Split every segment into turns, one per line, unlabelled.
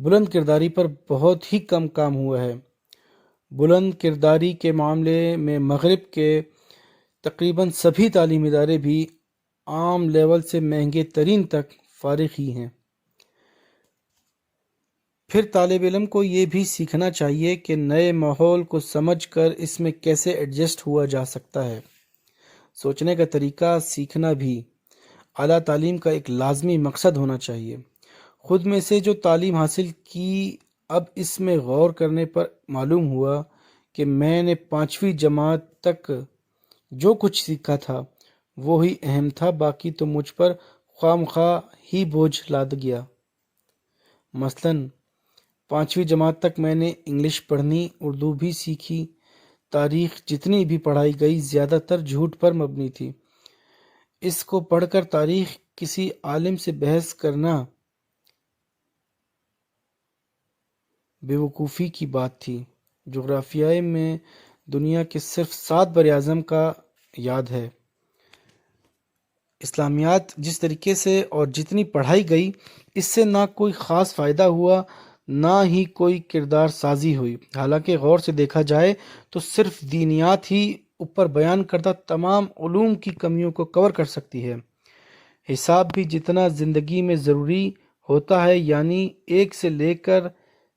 بلند کرداری پر بہت ہی کم کام ہوا ہے۔ بلند کرداری کے معاملے میں مغرب کے تقریباً سبھی تعلیمی ادارے بھی عام لیول سے مہنگے ترین تک فارغ ہی ہیں۔ پھر طالب علم کو یہ بھی سیکھنا چاہیے کہ نئے ماحول کو سمجھ کر اس میں کیسے ایڈجسٹ ہوا جا سکتا ہے۔ سوچنے کا طریقہ سیکھنا بھی اعلیٰ تعلیم کا ایک لازمی مقصد ہونا چاہیے۔ خود میں سے جو تعلیم حاصل کی، اب اس میں غور کرنے پر معلوم ہوا کہ میں نے 5ویں جماعت تک جو کچھ سیکھا تھا وہی اہم تھا، باقی تو مجھ پر خواہ ہی بوجھ لاد گیا۔ مثلاً 5ویں جماعت تک میں نے انگلش پڑھنی، اردو بھی سیکھی۔ تاریخ جتنی بھی پڑھائی گئی زیادہ تر جھوٹ پر مبنی تھی۔ اس کو پڑھ کر تاریخ کسی عالم سے بحث کرنا بے وقوفی کی بات تھی۔ جغرافیہ میں دنیا کے صرف 7 براعظم کا یاد ہے۔ اسلامیات جس طریقے سے اور جتنی پڑھائی گئی، اس سے نہ کوئی خاص فائدہ ہوا، نہ ہی کوئی کردار سازی ہوئی۔ حالانکہ غور سے دیکھا جائے تو صرف دینیات ہی اوپر بیان کردہ تمام علوم کی کمیوں کو کور کر سکتی ہے۔ حساب بھی جتنا زندگی میں ضروری ہوتا ہے، یعنی 1 سے لے کر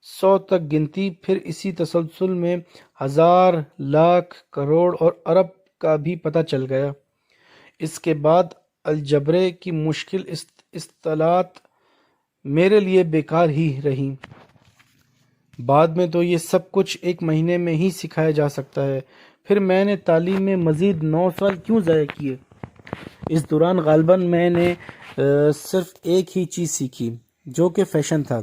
100 تک گنتی، پھر اسی تسلسل میں 1000، لاکھ، کروڑ اور ارب کا بھی پتہ چل گیا۔ اس کے بعد الجبرے کی مشکل اصطلاحات میرے لیے بیکار ہی رہیں۔ بعد میں تو یہ سب کچھ 1 مہینے میں ہی سکھایا جا سکتا ہے۔ پھر میں نے تعلیم میں مزید 9 سال کیوں ضائع کیے؟ اس دوران غالباً میں نے صرف ایک ہی چیز سیکھی، جو کہ فیشن تھا۔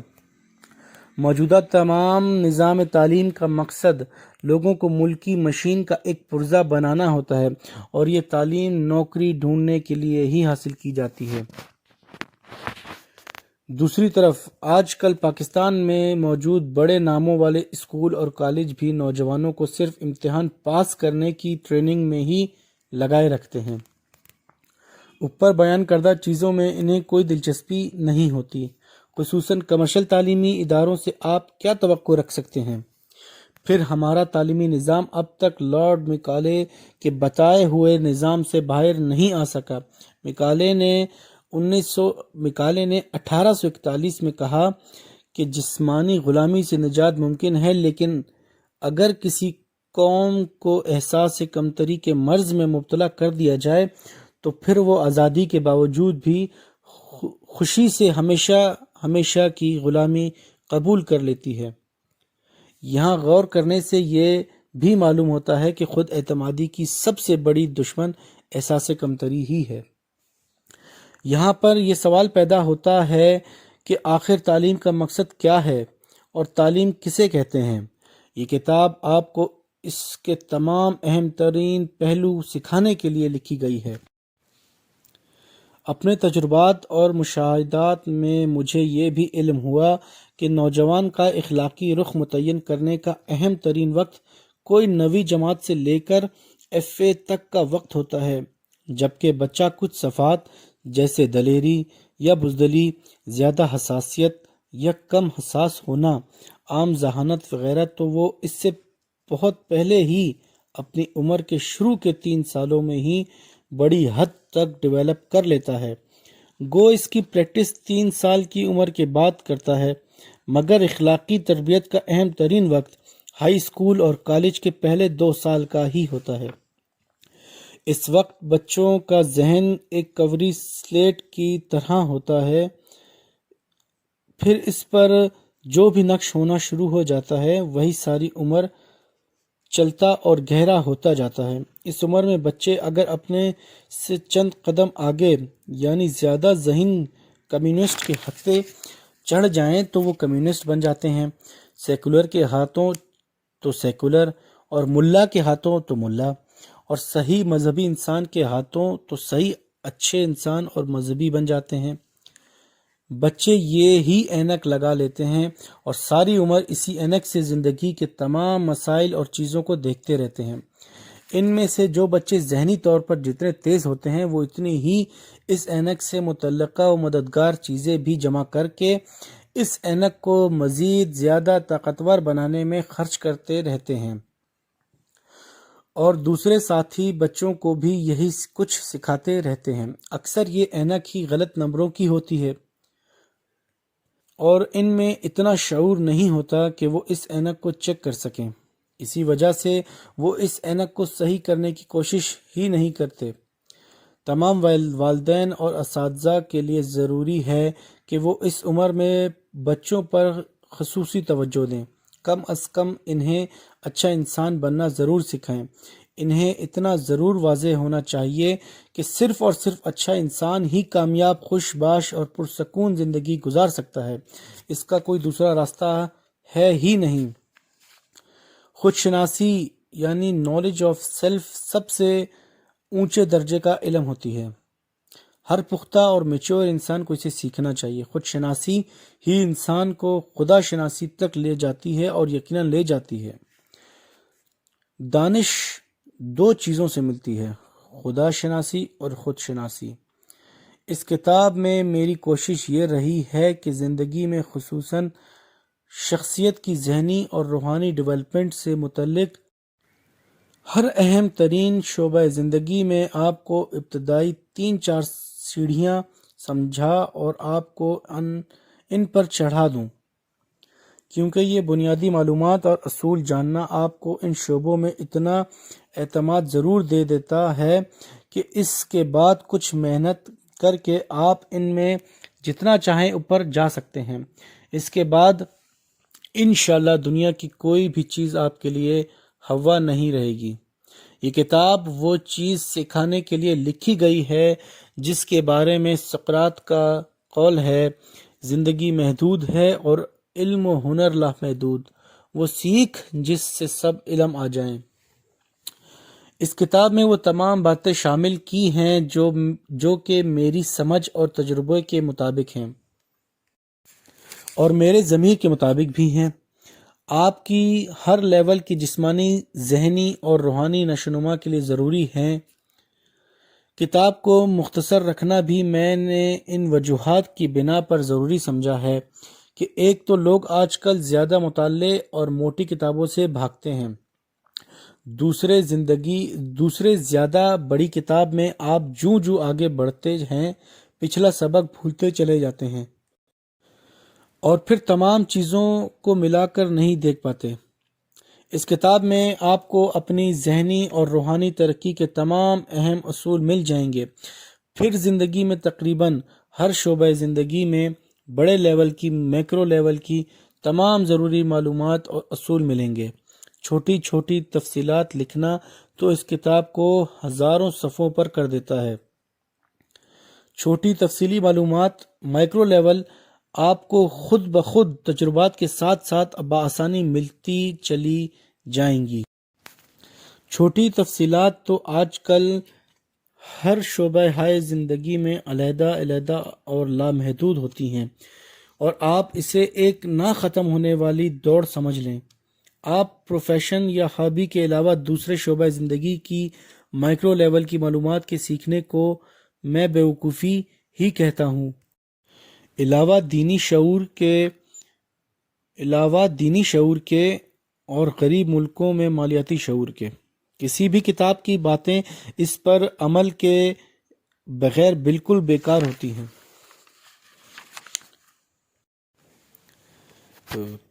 موجودہ تمام نظام تعلیم کا مقصد لوگوں کو ملکی مشین کا ایک پرزہ بنانا ہوتا ہے، اور یہ تعلیم نوکری ڈھونڈنے کے لیے ہی حاصل کی جاتی ہے۔ دوسری طرف آج کل پاکستان میں موجود بڑے ناموں والے اسکول اور کالج بھی نوجوانوں کو صرف امتحان پاس کرنے کی ٹریننگ میں ہی لگائے رکھتے ہیں۔ اوپر بیان کردہ چیزوں میں انہیں کوئی دلچسپی نہیں ہوتی۔ خصوصاً کمرشل تعلیمی اداروں سے آپ کیا توقع رکھ سکتے ہیں؟ پھر ہمارا تعلیمی نظام اب تک لارڈ مکالے کے بتائے ہوئے نظام سے باہر نہیں آ سکا۔ مکالے نے 1841 میں کہا کہ جسمانی غلامی سے نجات ممکن ہے، لیکن اگر کسی قوم کو احساس کمتری کے مرض میں مبتلا کر دیا جائے تو پھر وہ آزادی کے باوجود بھی خوشی سے ہمیشہ کی غلامی قبول کر لیتی ہے۔ یہاں غور کرنے سے یہ بھی معلوم ہوتا ہے کہ خود اعتمادی کی سب سے بڑی دشمن احساس کمتری ہی ہے۔ یہاں پر یہ سوال پیدا ہوتا ہے کہ آخر تعلیم کا مقصد کیا ہے اور تعلیم کسے کہتے ہیں؟ یہ کتاب آپ کو اس کے تمام اہم ترین پہلو سکھانے کے لیے لکھی گئی ہے۔ اپنے تجربات اور مشاہدات میں مجھے یہ بھی علم ہوا کہ نوجوان کا اخلاقی رخ متعین کرنے کا اہم ترین وقت کوئی 9ویں جماعت سے لے کر FA تک کا وقت ہوتا ہے، جبکہ بچہ کچھ صفات جیسے دلیری یا بزدلی، زیادہ حساسیت یا کم حساس ہونا، عام ذہانت وغیرہ تو وہ اس سے بہت پہلے ہی اپنی عمر کے شروع کے 3 سالوں میں ہی بڑی حد تک ڈیولپ کر لیتا ہے۔ گو اس کی پریکٹس 3 سال کی عمر کے بعد کرتا ہے، مگر اخلاقی تربیت کا اہم ترین وقت ہائی اسکول اور کالج کے پہلے 2 سال کا ہی ہوتا ہے۔ اس وقت بچوں کا ذہن ایک کوری سلیٹ کی طرح ہوتا ہے، پھر اس پر جو بھی نقش ہونا شروع ہو جاتا ہے وہی ساری عمر چلتا اور گہرا ہوتا جاتا ہے۔ اس عمر میں بچے اگر اپنے سے چند قدم آگے، یعنی زیادہ ذہین کمیونسٹ کے خطے چڑھ جائیں تو وہ کمیونسٹ بن جاتے ہیں، سیکولر کے ہاتھوں تو سیکولر، اور ملا کے ہاتھوں تو ملا، اور صحیح مذہبی انسان کے ہاتھوں تو صحیح اچھے انسان اور مذہبی بن جاتے ہیں۔ بچے یہ ہی اینک لگا لیتے ہیں اور ساری عمر اسی اینک سے زندگی کے تمام مسائل اور چیزوں کو دیکھتے رہتے ہیں۔ ان میں سے جو بچے ذہنی طور پر جتنے تیز ہوتے ہیں وہ اتنی ہی اس اینک سے متعلقہ و مددگار چیزیں بھی جمع کر کے اس اینک کو مزید زیادہ طاقتور بنانے میں خرچ کرتے رہتے ہیں اور دوسرے ساتھی بچوں کو بھی یہی کچھ سکھاتے رہتے ہیں۔ اکثر یہ اینک ہی غلط نمبروں کی ہوتی ہے اور ان میں اتنا شعور نہیں ہوتا کہ وہ اس اینک کو چیک کر سکیں۔ اسی وجہ سے وہ اس اینک کو صحیح کرنے کی کوشش ہی نہیں کرتے۔ تمام والدین اور اساتذہ کے لیے ضروری ہے کہ وہ اس عمر میں بچوں پر خصوصی توجہ دیں۔ کم از کم انہیں اچھا انسان بننا ضرور سکھائیں۔ انہیں اتنا ضرور واضح ہونا چاہیے کہ صرف اور صرف اچھا انسان ہی کامیاب، خوش باش اور پرسکون زندگی گزار سکتا ہے۔ اس کا کوئی دوسرا راستہ ہے ہی نہیں۔ خود شناسی یعنی نالج آف سیلف سب سے اونچے درجے کا علم ہوتی ہے۔ ہر پختہ اور میچور انسان کو اسے سیکھنا چاہیے۔ خود شناسی ہی انسان کو خدا شناسی تک لے جاتی ہے اور یقیناً لے جاتی ہے۔ دانش دو چیزوں سے ملتی ہے، خدا شناسی اور خود شناسی۔ اس کتاب میں میری کوشش یہ رہی ہے کہ زندگی میں خصوصاً شخصیت کی ذہنی اور روحانی ڈیولپمنٹ سے متعلق ہر اہم ترین شعبہ زندگی میں آپ کو ابتدائی 3-4 سیڑھیاں سمجھا اور آپ کو ان پر چڑھا دوں، کیونکہ یہ بنیادی معلومات اور اصول جاننا آپ کو ان شعبوں میں اتنا اعتماد ضرور دے دیتا ہے کہ اس کے بعد کچھ محنت کر کے آپ ان میں جتنا چاہیں اوپر جا سکتے ہیں۔ اس کے بعد انشاءاللہ دنیا کی کوئی بھی چیز آپ کے لیے ہوا نہیں رہے گی۔ یہ کتاب وہ چیز سکھانے کے لیے لکھی گئی ہے جس کے بارے میں سقراط کا قول ہے، زندگی محدود ہے اور علم و ہنر لامحدود، وہ سیکھ جس سے سب علم آ جائیں۔ اس کتاب میں وہ تمام باتیں شامل کی ہیں جو کہ میری سمجھ اور تجربے کے مطابق ہیں اور میرے ضمیر کے مطابق بھی ہیں۔ آپ کی ہر لیول کی جسمانی، ذہنی اور روحانی نشوونما کے لیے ضروری ہیں۔ کتاب کو مختصر رکھنا بھی میں نے ان وجوہات کی بنا پر ضروری سمجھا ہے کہ ایک تو لوگ آج کل زیادہ مطالعے اور موٹی کتابوں سے بھاگتے ہیں، دوسرے زیادہ بڑی کتاب میں آپ جوں آگے بڑھتے ہیں پچھلا سبق بھولتے چلے جاتے ہیں اور پھر تمام چیزوں کو ملا کر نہیں دیکھ پاتے۔ اس کتاب میں آپ کو اپنی ذہنی اور روحانی ترقی کے تمام اہم اصول مل جائیں گے۔ پھر زندگی میں تقریباً ہر شعبہ زندگی میں بڑے لیول کی، میکرو لیول کی تمام ضروری معلومات اور اصول ملیں گے۔ چھوٹی چھوٹی تفصیلات لکھنا تو اس کتاب کو ہزاروں صفحوں پر کر دیتا ہے۔ چھوٹی تفصیلی معلومات مائکرو لیول آپ کو خود بخود تجربات کے ساتھ ساتھ بآسانی ملتی چلی جائیں گی۔ چھوٹی تفصیلات تو آج کل ہر شعبہ ہائے زندگی میں علیحدہ اور لامحدود ہوتی ہیں اور آپ اسے ایک نہ ختم ہونے والی دوڑ سمجھ لیں۔ آپ پروفیشن یا ہابی کے علاوہ دوسرے شعبہ زندگی کی مائکرو لیول کی معلومات کے سیکھنے کو میں بیوقوفی ہی کہتا ہوں، علاوہ دینی شعور کے اور غریب ملکوں میں مالیاتی شعور کے۔ کسی بھی کتاب کی باتیں اس پر عمل کے بغیر بالکل بیکار ہوتی ہیں۔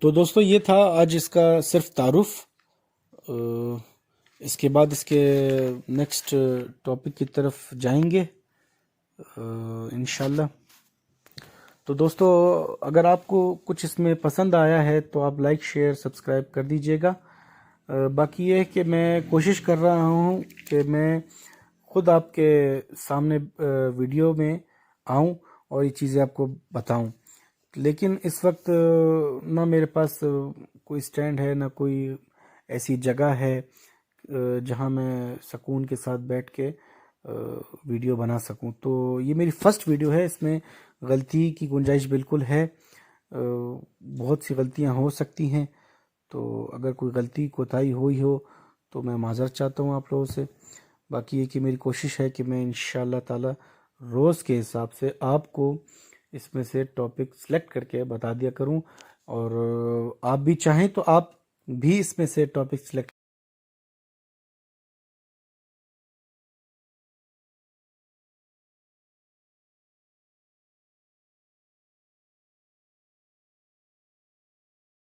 تو دوستو یہ تھا آج اس کا صرف تعارف۔ اس کے بعد اس کے نیکسٹ ٹاپک کی طرف جائیں گے انشاءاللہ۔ تو دوستو اگر آپ کو کچھ اس میں پسند آیا ہے تو آپ لائک، شیئر، سبسکرائب کر دیجئے گا۔ باقی یہ ہے کہ میں کوشش کر رہا ہوں کہ میں خود آپ کے سامنے ویڈیو میں آؤں اور یہ چیزیں آپ کو بتاؤں، لیکن اس وقت نہ میرے پاس کوئی سٹینڈ ہے، نہ کوئی ایسی جگہ ہے جہاں میں سکون کے ساتھ بیٹھ کے ویڈیو بنا سکوں۔ تو یہ میری فرسٹ ویڈیو ہے، اس میں غلطی کی گنجائش بالکل ہے، بہت سی غلطیاں ہو سکتی ہیں، تو اگر کوئی غلطی کوتاہی ہوئی ہو تو میں معذرت چاہتا ہوں آپ لوگوں سے۔ باقی یہ کہ میری کوشش ہے کہ میں انشاءاللہ تعالی روز کے حساب سے آپ کو اس میں سے ٹاپک سلیکٹ کر کے بتا دیا کروں، اور آپ بھی چاہیں تو آپ بھی اس میں سے ٹاپک سلیکٹ